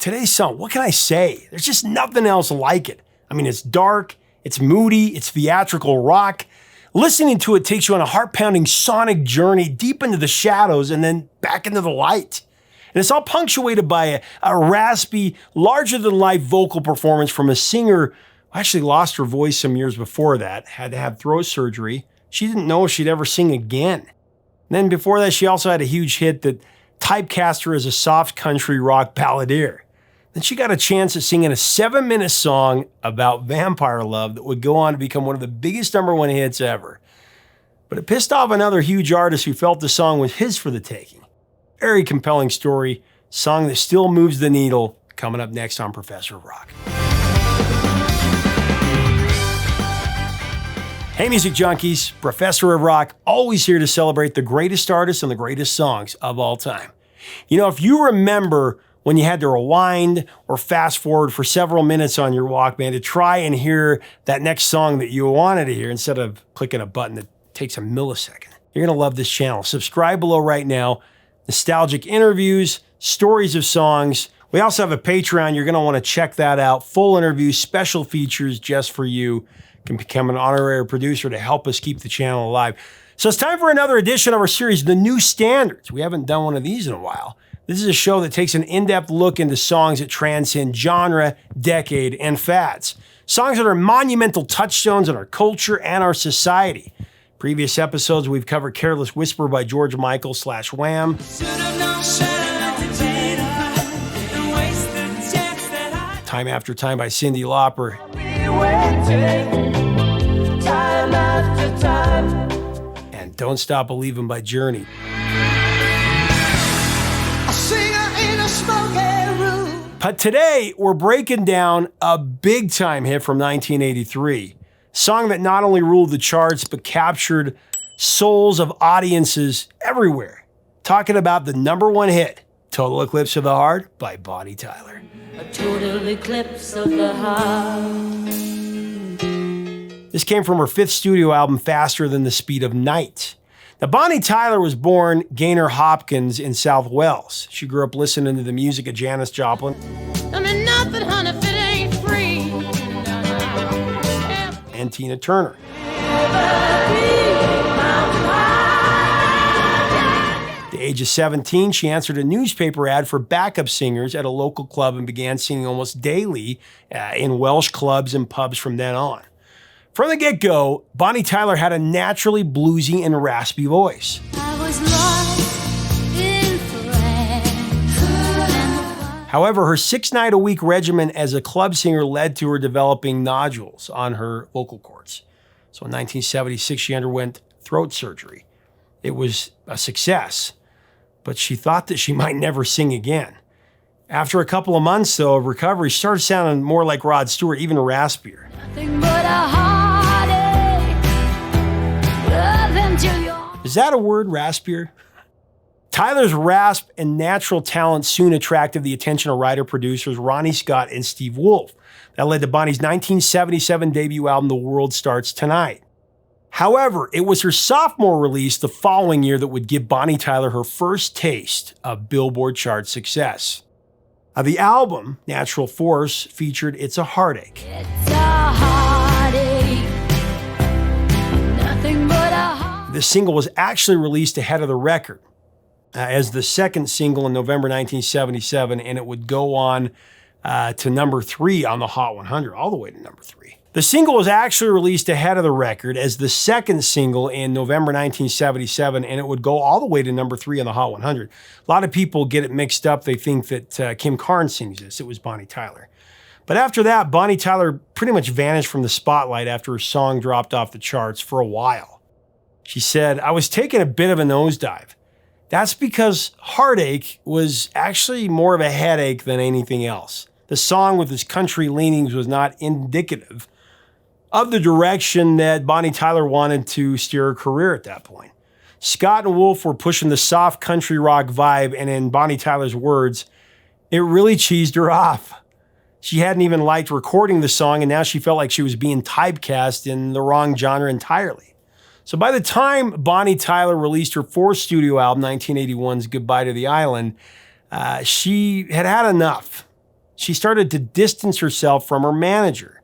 today's song, what can I say? There's just nothing else like it. I mean, it's dark, it's moody, it's theatrical rock. Listening to it takes you on a heart-pounding sonic journey deep into the shadows and then back into the light. And it's all punctuated by a raspy, larger-than-life vocal performance from a singer who actually lost her voice some years before that, had to have throat surgery. She didn't know if she'd ever sing again. And then before that, she also had a huge hit that typecast her as a soft country rock balladeer. Then she got a chance at singing a 7-minute song about vampire love that would go on to become one of the biggest #1 hits ever. But it pissed off another huge artist who felt the song was his for the taking. Very compelling story, song that still moves the needle, coming up next on Professor of Rock. Hey music junkies, Professor of Rock, always here to celebrate the greatest artists and the greatest songs of all time. You know, if you remember when you had to rewind or fast forward for several minutes on your Walkman to try and hear that next song that you wanted to hear instead of clicking a button that takes a millisecond, you're gonna love this channel. Subscribe below right now. Nostalgic interviews, stories of songs. We also have a Patreon. You're gonna wanna check that out. Full interviews, special features just for you. You can become an honorary producer to help us keep the channel alive. So it's time for another edition of our series, The New Standards. We haven't done one of these in a while. This is a show that takes an in-depth look into songs that transcend genre, decade, and fads. Songs that are monumental touchstones in our culture and our society. Previous episodes, we've covered Careless Whisper by George Michael / Wham. Time After Time by Cyndi Lauper. And Don't Stop Believin' by Journey. But today, we're breaking down a big-time hit from 1983. Song that not only ruled the charts, but captured souls of audiences everywhere. Talking about the #1 hit, Total Eclipse of the Heart by Bonnie Tyler. A total eclipse of the heart. This came from her 5th studio album, Faster Than the Speed of Night. Now, Bonnie Tyler was born Gaynor Hopkins in South Wales. She grew up listening to the music of Janis Joplin. I mean, nothing, honey, if it ain't free. And Tina Turner. At the age of 17, she answered a newspaper ad for backup singers at a local club and began singing almost daily in Welsh clubs and pubs from then on. From the get-go, Bonnie Tyler had a naturally bluesy and raspy voice. I was lost in France. However, her 6-night-a-week regimen as a club singer led to her developing nodules on her vocal cords. So in 1976, she underwent throat surgery. It was a success, but she thought that she might never sing again. After a couple of months, though, of recovery, she started sounding more like Rod Stewart, even raspier. Nothing but a heartache. Love until you're... Is that a word, raspier? Tyler's rasp and natural talent soon attracted the attention of writer-producers Ronnie Scott and Steve Wolfe. That led to Bonnie's 1977 debut album, The World Starts Tonight. However, it was her sophomore release the following year that would give Bonnie Tyler her first taste of Billboard chart success. The album, Natural Force, featured It's a Heartache. It's a heartache. Nothing but a heartache. The single was actually released ahead of the record as the second single in November 1977, and it would go on to #3 on the Hot 100, all the way to #3. The single was actually released ahead of the record as the second single in November 1977, and it would go all the way to #3 on the Hot 100. A lot of people get it mixed up. They think that Kim Carnes sings this. It was Bonnie Tyler. But after that, Bonnie Tyler pretty much vanished from the spotlight after her song dropped off the charts for a while. She said, "I was taking a bit of a nosedive. That's because Heartache was actually more of a headache than anything else. The song with its country leanings was not indicative of the direction that Bonnie Tyler wanted to steer her career at that point. Scott and Wolf were pushing the soft country rock vibe, and in Bonnie Tyler's words, it really cheesed her off. She hadn't even liked recording the song, and now she felt like she was being typecast in the wrong genre entirely. So by the time Bonnie Tyler released her 4th studio album, 1981's Goodbye to the Island, she had had enough. she started to distance herself from her manager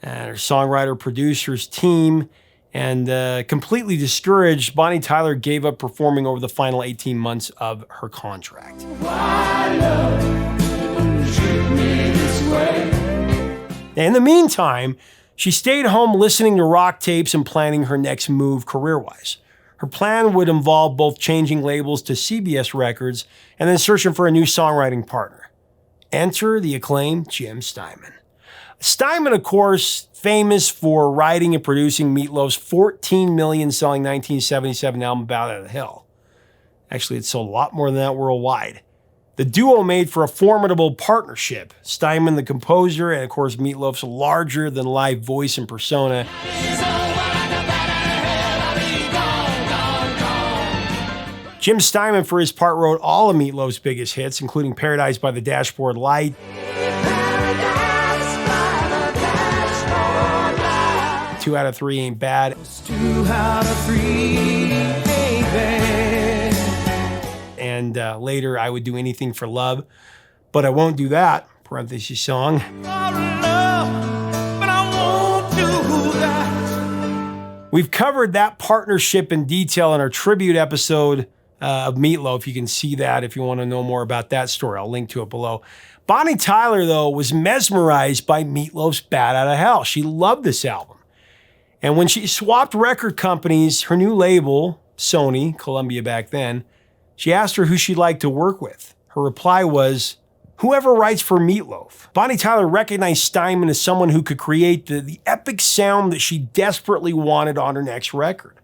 and her songwriter-producer's team, and completely discouraged, Bonnie Tyler gave up performing over the final 18 months of her contract. Why love treat me this way? In the meantime, she stayed home listening to rock tapes and planning her next move career-wise. Her plan would involve both changing labels to CBS Records and then searching for a new songwriting partner. Enter the acclaimed Jim Steinman. Steinman, of course, famous for writing and producing Meatloaf's 14 million selling 1977 album Bat Out of Hell. Actually, it sold a lot more than that worldwide. The duo made for a formidable partnership. Steinman, the composer, and of course, Meatloaf's larger-than-life voice and persona. Jim Steinman, for his part, wrote all of Meatloaf's biggest hits, including Paradise by the Dashboard Light, 2 Out of 3 Ain't Bad, 2 out of 3 ain't bad. And later, I Would Do Anything for Love, But I Won't Do That, parentheses song. We've covered that partnership in detail in our tribute episode of Meatloaf. You can see that if you want to know more about that story. I'll link to it below. Bonnie Tyler, though, was mesmerized by Meatloaf's Bat Out of Hell. She loved this album. And when she swapped record companies, her new label, Sony, Columbia back then, she asked her who she'd like to work with. Her reply was, whoever writes for Meatloaf. Bonnie Tyler recognized Steinman as someone who could create the epic sound that she desperately wanted on her next record.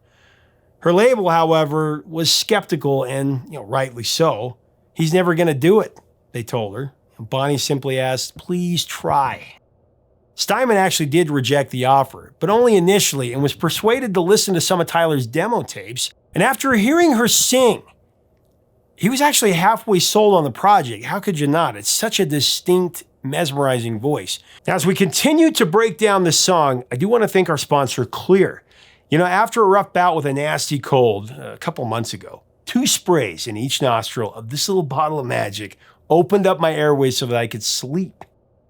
Her label, however, was skeptical, and rightly so. He's never going to do it, they told her. And Bonnie simply asked, please try. Steinman actually did reject the offer, but only initially, and was persuaded to listen to some of Tyler's demo tapes. And after hearing her sing, he was actually halfway sold on the project. How could you not? It's such a distinct, mesmerizing voice. Now, as we continue to break down this song, I do want to thank our sponsor, Clear. After a rough bout with a nasty cold a couple months ago, 2 sprays in each nostril of this little bottle of magic opened up my airways so that I could sleep.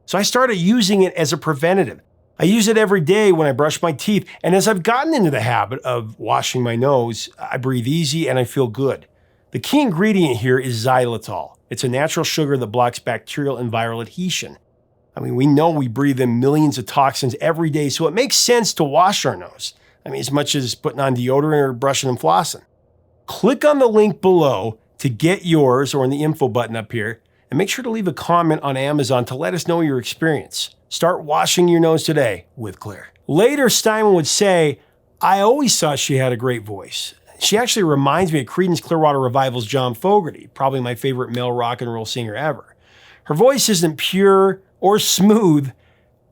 So I started using it as a preventative. I use it every day when I brush my teeth, and as I've gotten into the habit of washing my nose, I breathe easy and I feel good. The key ingredient here is xylitol. It's a natural sugar that blocks bacterial and viral adhesion. We know we breathe in millions of toxins every day, so it makes sense to wash our nose. As much as putting on deodorant or brushing and flossing. Click on the link below to get yours, or in the info button up here, and make sure to leave a comment on Amazon to let us know your experience. Start washing your nose today with Clear. Later, Steinman would say, I always thought she had a great voice. She actually reminds me of Creedence Clearwater Revival's John Fogerty, probably my favorite male rock and roll singer ever. Her voice isn't pure or smooth.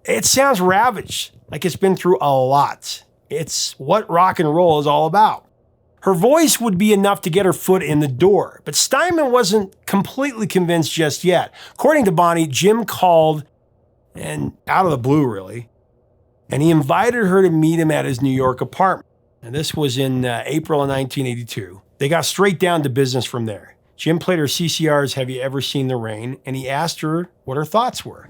It sounds ravaged, like it's been through a lot. It's what rock and roll is all about. Her voice would be enough to get her foot in the door, but Steinman wasn't completely convinced just yet. According to Bonnie, Jim called, and out of the blue really, and he invited her to meet him at his New York apartment. And this was in April of 1982. They got straight down to business from there. Jim played her CCR's Have You Ever Seen the Rain, and he asked her what her thoughts were.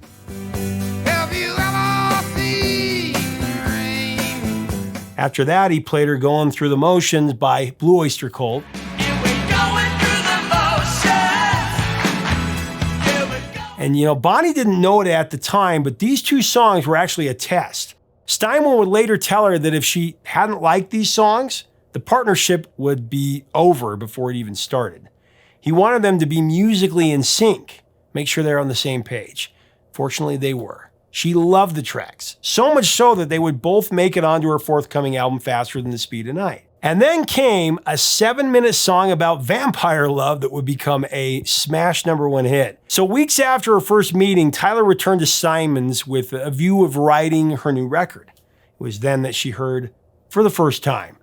Have you ever seen the rain? After that, he played her Going Through the Motions by Blue Oyster Cult. And Bonnie didn't know it at the time, but these 2 songs were actually a test. Steinman would later tell her that if she hadn't liked these songs, the partnership would be over before it even started. He wanted them to be musically in sync, make sure they're on the same page. Fortunately, they were. She loved the tracks, so much so that they would both make it onto her forthcoming album Faster Than the Speed of Night. And then came a 7-minute song about vampire love that would become a smash #1 hit. So weeks after her first meeting, Tyler returned to Steinman's with a view of writing her new record. It was then that she heard, for the first time,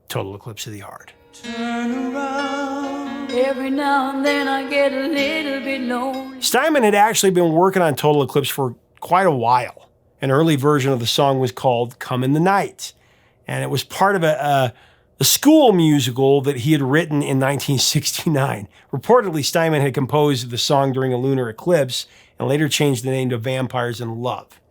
Total Eclipse of the Heart. Turn around. Every now and then I get a little bit lonely. Steinman had actually been working on Total Eclipse for quite a while. An early version of the song was called Come in the Night. And it was part of a a school musical that he had written in 1969. Reportedly, Steinman had composed the song during a lunar eclipse and later changed the name to Vampires in Love.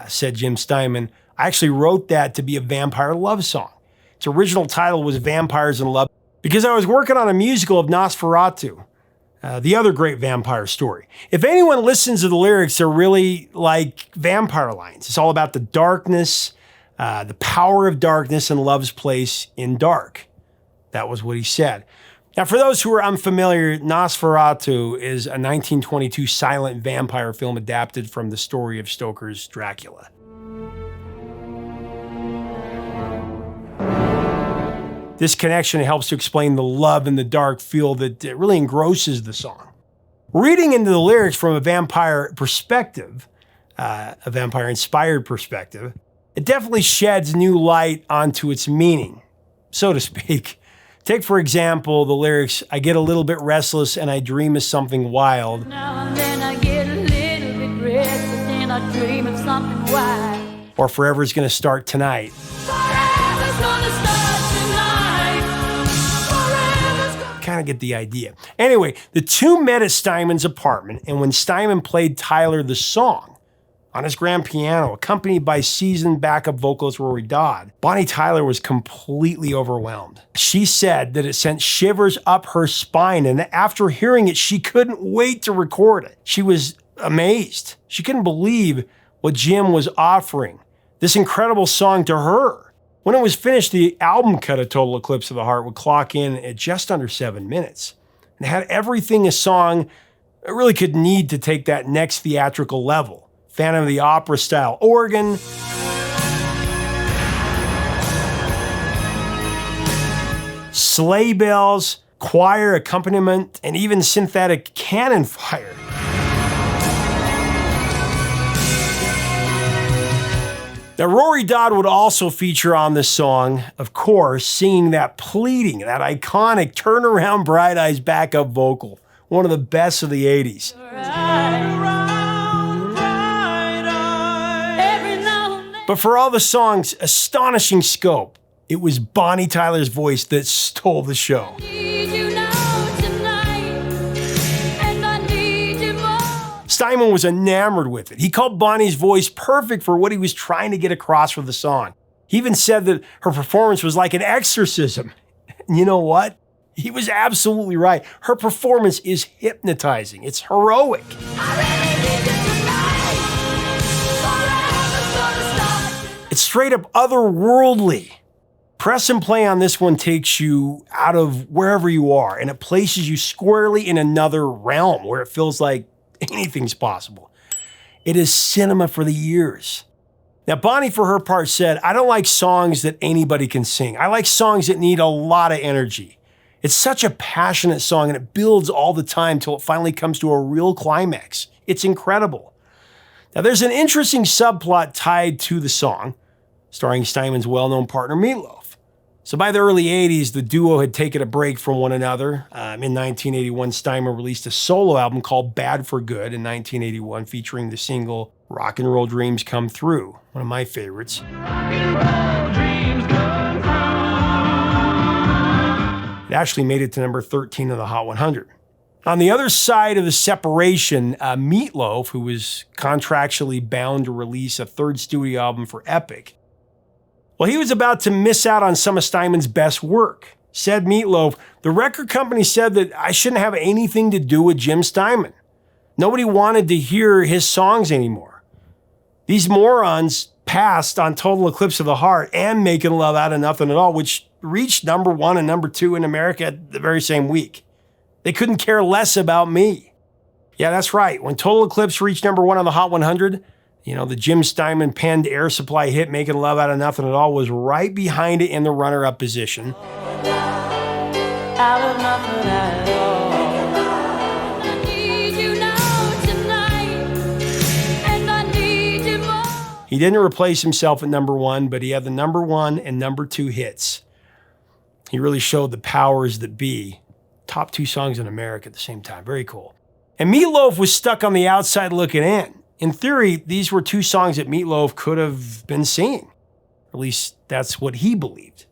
Said Jim Steinman, I actually wrote that to be a vampire love song. Its original title was Vampires in Love because I was working on a musical of Nosferatu, the other great vampire story. If anyone listens to the lyrics, they're really like vampire lines. It's all about the darkness, the power of darkness and love's place in dark. That was what he said. Now, for those who are unfamiliar, Nosferatu is a 1922 silent vampire film adapted from the story of Stoker's Dracula. This connection helps to explain the love and the dark feel that really engrosses the song. Reading into the lyrics from a vampire perspective, a vampire-inspired perspective, it definitely sheds new light onto its meaning, so to speak. Take, for example, the lyrics, I get a little bit restless and I dream of something wild. Now and then I get a little bit restless and I dream of something wild. Or Forever's Gonna Start Tonight. Forever's gonna start tonight. Forever's gonna... Kind of get the idea. Anyway, the two met at Steinman's apartment, and when Steinman played Tyler the song on his grand piano, accompanied by seasoned backup vocalist Rory Dodd, Bonnie Tyler was completely overwhelmed. She said that it sent shivers up her spine, and after hearing it, she couldn't wait to record it. She was amazed. She couldn't believe what Jim was offering, this incredible song to her. When it was finished, the album cut of Total Eclipse of the Heart would clock in at just under 7 minutes. And it had everything a song really could need to take that next theatrical level. Phantom of the Opera style organ, sleigh bells, choir accompaniment, and even synthetic cannon fire. Now, Rory Dodd would also feature on this song, of course, singing that pleading, that iconic turnaround bright eyes backup vocal, one of the best of the 80s. But for all the song's astonishing scope, it was Bonnie Tyler's voice that stole the show. Steinman was enamored with it. He called Bonnie's voice perfect for what he was trying to get across with the song. He even said that her performance was like an exorcism. And you know what? He was absolutely right. Her performance is hypnotizing. It's heroic. It's straight up otherworldly. Press and play on this one takes you out of wherever you are, and it places you squarely in another realm where it feels like anything's possible. It is cinema for the ears. Now, Bonnie, for her part, said, I don't like songs that anybody can sing. I like songs that need a lot of energy. It's such a passionate song, and it builds all the time till it finally comes to a real climax. It's incredible. Now, there's an interesting subplot tied to the song, starring Steinman's well-known partner, Meatloaf. So by the early 80s, the duo had taken a break from one another. In 1981, Steinman released a solo album called Bad for Good in 1981, featuring the single Rock and Roll Dreams Come Through, one of my favorites. It actually made it to number 13 of the Hot 100. On the other side of the separation, Meatloaf, who was contractually bound to release a third studio album for Epic, well, he was about to miss out on some of Steinman's best work. Said Meatloaf, the record company said that I shouldn't have anything to do with Jim Steinman. Nobody wanted to hear his songs anymore. These morons passed on Total Eclipse of the Heart and Making Love Out of Nothing at All, which reached number 1 and number 2 in America the very same week. They couldn't care less about me. Yeah, that's right. When Total Eclipse reached number 1 on the Hot 100, the Jim Steinman penned Air Supply hit Making Love Out of Nothing at All was right behind it in the runner-up position. Out of nothing at all. I need you now tonight, and I need you more. He didn't replace himself at number 1, but he had the number 1 and number 2 hits. He really showed the powers that be. Top 2 songs in America at the same time. Very cool. And Meatloaf was stuck on the outside looking in. In theory, these were 2 songs that Meatloaf could have been singing. At least that's what he believed.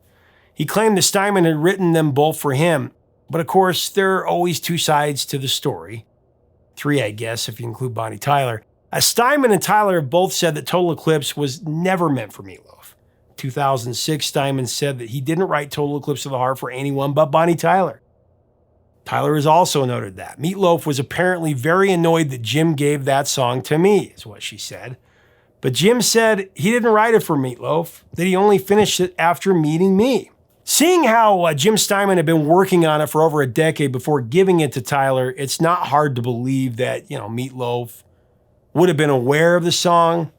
He claimed that Steinman had written them both for him, but of course, there are always two sides to the story. Three, I guess, if you include Bonnie Tyler. Steinman and Tyler have both said that Total Eclipse was never meant for Meatloaf. In 2006, Steinman said that he didn't write Total Eclipse of the Heart for anyone but Bonnie Tyler. Tyler has also noted that. Meatloaf was apparently very annoyed that Jim gave that song to me, is what she said. But Jim said he didn't write it for Meatloaf, that he only finished it after meeting me. Seeing how Jim Steinman had been working on it for over a decade before giving it to Tyler, it's not hard to believe that, Meatloaf would have been aware of the song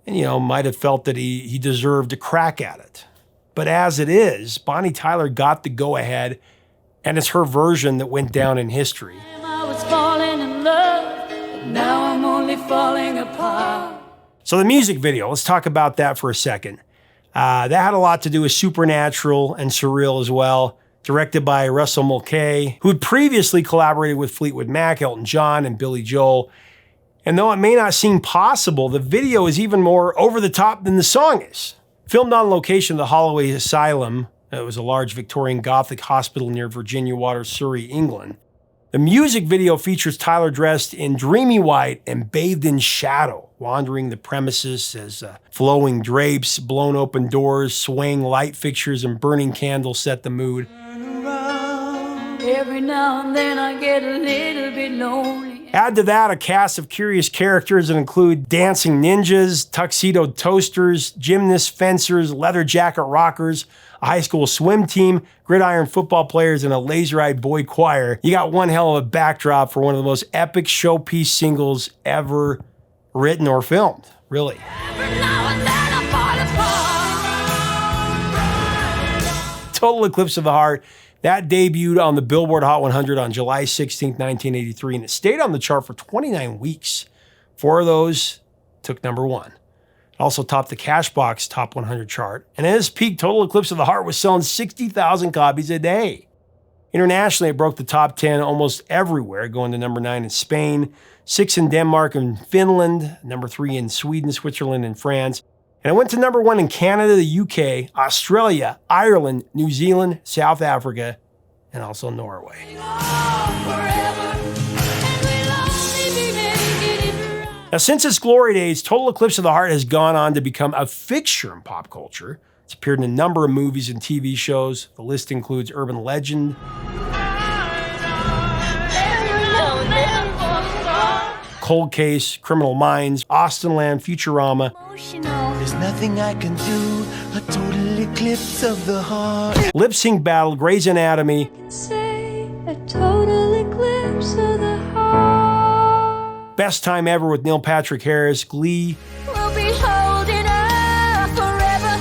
and, might have felt that he deserved a crack at it. But as it is, Bonnie Tyler got the go-ahead, and it's her version that went down in history. I was falling in love, but now I'm only falling apart. So the music video, let's talk about that for a second. That had a lot to do with supernatural and surreal as well. Directed by Russell Mulcahy, who had previously collaborated with Fleetwood Mac, Elton John, and Billy Joel. And though it may not seem possible, the video is even more over the top than the song is. Filmed on location at the Holloway Asylum, it was a large Victorian Gothic hospital near Virginia Water, Surrey, England. The music video features Tyler dressed in dreamy white and bathed in shadow, wandering the premises as flowing drapes, blown open doors, swaying light fixtures, and burning candles set the mood. Every now and then I get a little bit lonely. Add to that a cast of curious characters that include dancing ninjas, tuxedo toasters, gymnasts, fencers, leather jacket rockers, a high school swim team, gridiron football players, and a laser-eyed boy choir. You got one hell of a backdrop for one of the most epic showpiece singles ever written or filmed, really. Every now and then I fall apart. Total Eclipse of the Heart. That debuted on the Billboard Hot 100 on July 16, 1983, and it stayed on the chart for 29 weeks. 4 of those took number 1. It also topped the Cashbox Top 100 chart, and at its peak, Total Eclipse of the Heart was selling 60,000 copies a day. Internationally, it broke the top 10 almost everywhere, going to number 9 in Spain, 6 in Denmark and Finland, number 3 in Sweden, Switzerland, and France. And it went to number 1 in Canada, the UK, Australia, Ireland, New Zealand, South Africa, and also Norway. Now, since its glory days, Total Eclipse of the Heart has gone on to become a fixture in pop culture. It's appeared in a number of movies and TV shows. The list includes Urban Legend, Cold Case, Criminal Minds, Austenland, Futurama. There's nothing I can do, a total eclipse of the heart. Lip Sync Battle, Grey's Anatomy, Say a total eclipse of the heart. Best Time Ever with Neil Patrick Harris, Glee, We'll be holding on forever,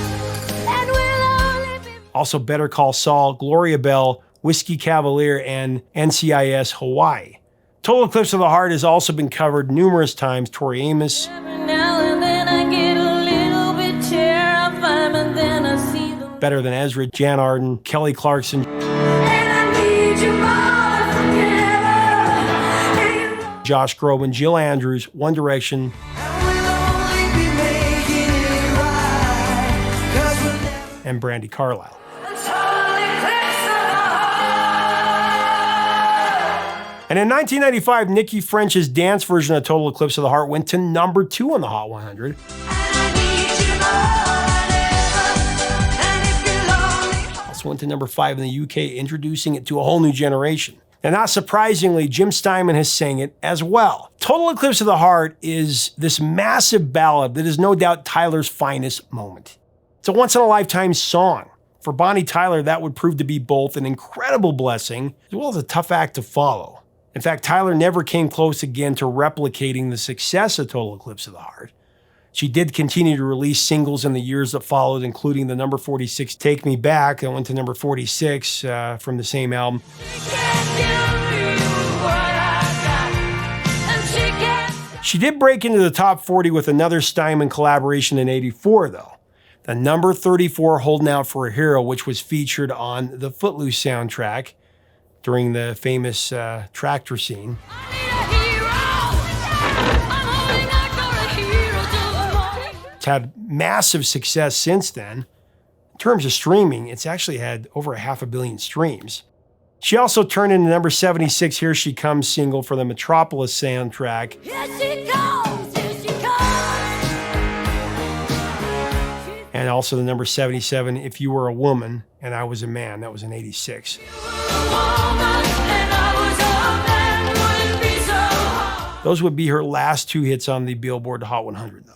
and we'll only be. also Better Call Saul, Gloria Bell, Whiskey Cavalier, and NCIS Hawaii. Total Eclipse of the Heart has also been covered numerous times. Tori Amos, Every now and then I get a little bit terrified, and then I see the. Better Than Ezra, Jan Arden, Kelly Clarkson, And I need you more than ever. Josh Groban, Jill Andrews, One Direction, and Brandy Carlisle. And in 1995, Nikki French's dance version of Total Eclipse of the Heart went to number 2 on the Hot 100. Also went to number 5 in the UK, introducing it to a whole new generation. And not surprisingly, Jim Steinman has sang it as well. Total Eclipse of the Heart is this massive ballad that is no doubt Tyler's finest moment. It's a once-in-a-lifetime song. For Bonnie Tyler, that would prove to be both an incredible blessing as well as a tough act to follow. In fact, Tyler never came close again to replicating the success of Total Eclipse of the Heart. She did continue to release singles in the years that followed, including the number 46 Take Me Back that went to number 46 from the same album. She did break into the top 40 with another Steinman collaboration in '84, though. The number 34 Holding Out for a Hero, which was featured on the Footloose soundtrack during the famous tractor scene. It's had massive success since then. terms of streaming, it's actually had over 500 million streams. She also turned into number 76 Here She Comes single for the Metropolis soundtrack. Here she comes, here she comes. And also the number 77 If You Were a Woman and I Was a Man. That was in 86. Those would be her last two hits on the Billboard Hot 100, though.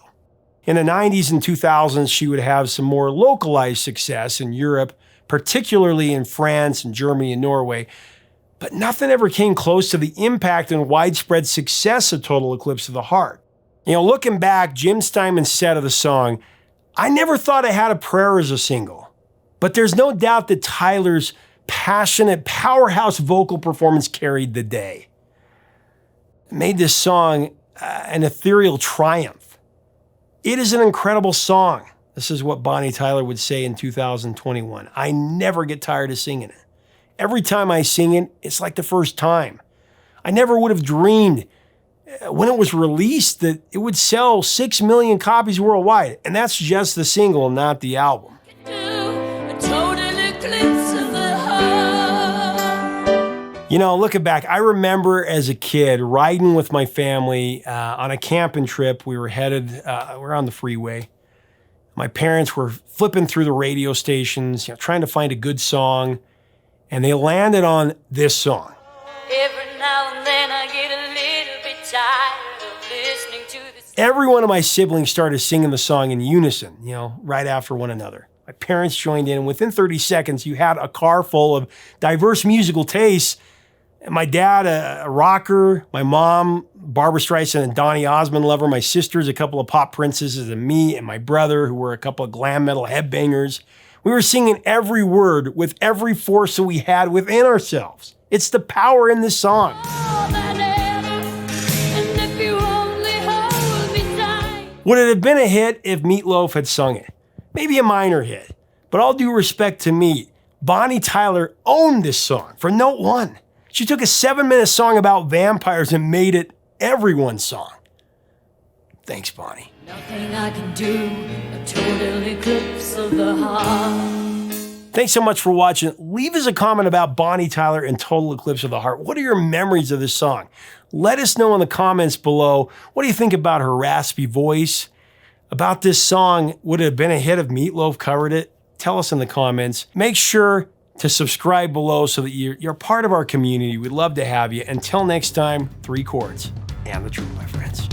In the 90s and 2000s, she would have some more localized success in Europe, particularly in France and Germany and Norway, but nothing ever came close to the impact and widespread success of Total Eclipse of the Heart. You know, looking back, Jim Steinman said of the song, "I never thought I had a prayer as a single, but there's no doubt that Tyler's passionate powerhouse vocal performance carried the day. It made this song an ethereal triumph. It is an incredible song." This is what Bonnie Tyler would say in 2021. "I never get tired of singing it. Every time I sing it, it's like the first time. I never would have dreamed when it was released that it would sell 6 million copies worldwide." And that's just the single, not the album. You know, looking back, I remember as a kid riding with my family on a camping trip. We were we're on the freeway. My parents were flipping through the radio stations, trying to find a good song, and they landed on this song. Every now and then I get a little bit tired of listening to this. Every one of my siblings started singing the song in unison, right after one another. My parents joined in, and within 30 seconds, you had a car full of diverse musical tastes. And my dad, a rocker, my mom, Barbra Streisand and Donny Osmond lover, my sisters, a couple of pop princesses, and me and my brother, who were a couple of glam metal headbangers. We were singing every word with every force that we had within ourselves. It's the power in this song. Would it have been a hit if Meatloaf had sung it? Maybe a minor hit. But all due respect to Meat, Bonnie Tyler owned this song from note one. She took a 7-minute song about vampires and made it everyone's song. Thanks, Bonnie. Nothing I can do, a total eclipse of the heart. Thanks so much for watching. Leave us a comment about Bonnie Tyler and Total Eclipse of the Heart. What are your memories of this song? Let us know in the comments below. What do you think about her raspy voice? About this song, would it have been a hit if Meatloaf covered it? Tell us in the comments. Make sure to subscribe below so that you're part of our community. We'd love to have you. Until next time, 3 chords and the truth, my friends.